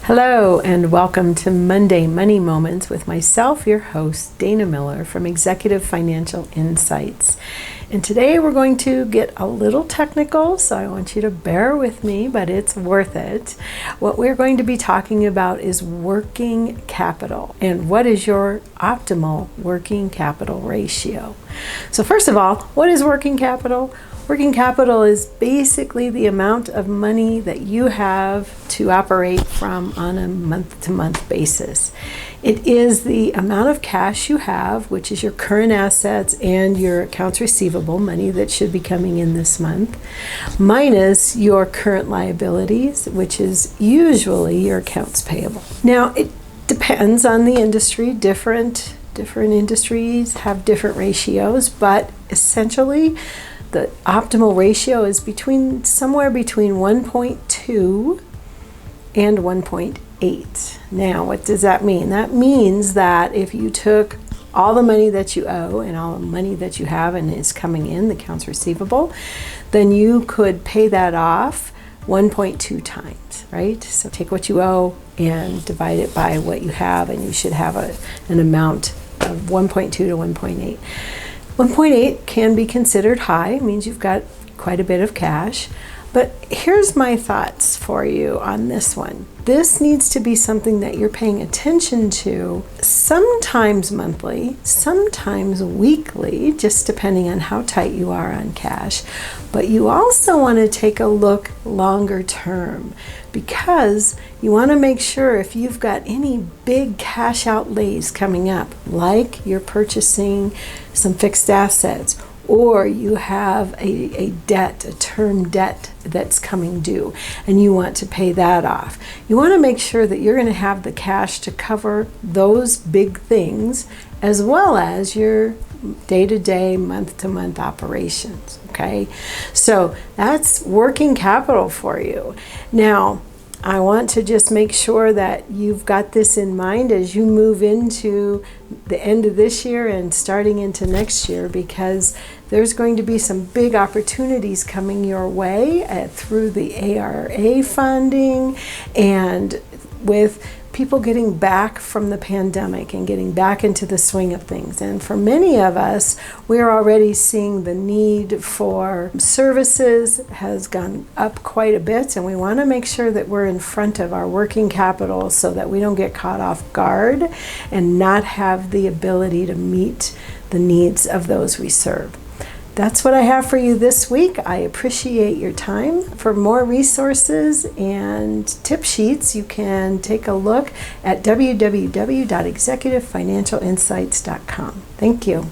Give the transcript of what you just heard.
Hello and welcome to Monday Money Moments with myself, your host, Dana Miller from Executive Financial Insights. And today we're going to get a little technical, so I want you to bear with me, but it's worth it. What we're going to be talking about is working capital and what is your optimal working capital ratio. So first of all, what is working capital? Working capital is basically the amount of money that you have to operate from on a month-to-month basis. It is the amount of cash you have, which is your current assets and your accounts receivable, money that should be coming in this month, minus your current liabilities, which is usually your accounts payable. Now, it depends on the industry. Different industries have different ratios, but essentially, the optimal ratio is somewhere between 1.2 and 1.8. Now, what does that mean? That means that if you took all the money that you owe and all the money that you have and is coming in, the accounts receivable, then you could pay that off 1.2 times, right? So take what you owe and divide it by what you have, and you should have an amount of 1.2 to 1.8. 1.8 can be considered high. It means you've got quite a bit of cash. But here's my thoughts for you on this one. This needs to be something that you're paying attention to, sometimes monthly, sometimes weekly, just depending on how tight you are on cash. But you also want to take a look longer term, because you want to make sure if you've got any big cash outlays coming up, like you're purchasing some fixed assets, or you have a term debt that's coming due, and you want to pay that off. You want to make sure that you're going to have the cash to cover those big things, as well as your day-to-day, month-to-month operations, okay? So that's working capital for you. Now, I want to just make sure that you've got this in mind as you move into the end of this year and starting into next year, because there's going to be some big opportunities coming your way through the ARA funding, and with people getting back from the pandemic and getting back into the swing of things. And for many of us, we're already seeing the need for services has gone up quite a bit, and we want to make sure that we're in front of our working capital so that we don't get caught off guard and not have the ability to meet the needs of those we serve. That's what I have for you this week. I appreciate your time. For more resources and tip sheets, you can take a look at www.executivefinancialinsights.com. Thank you.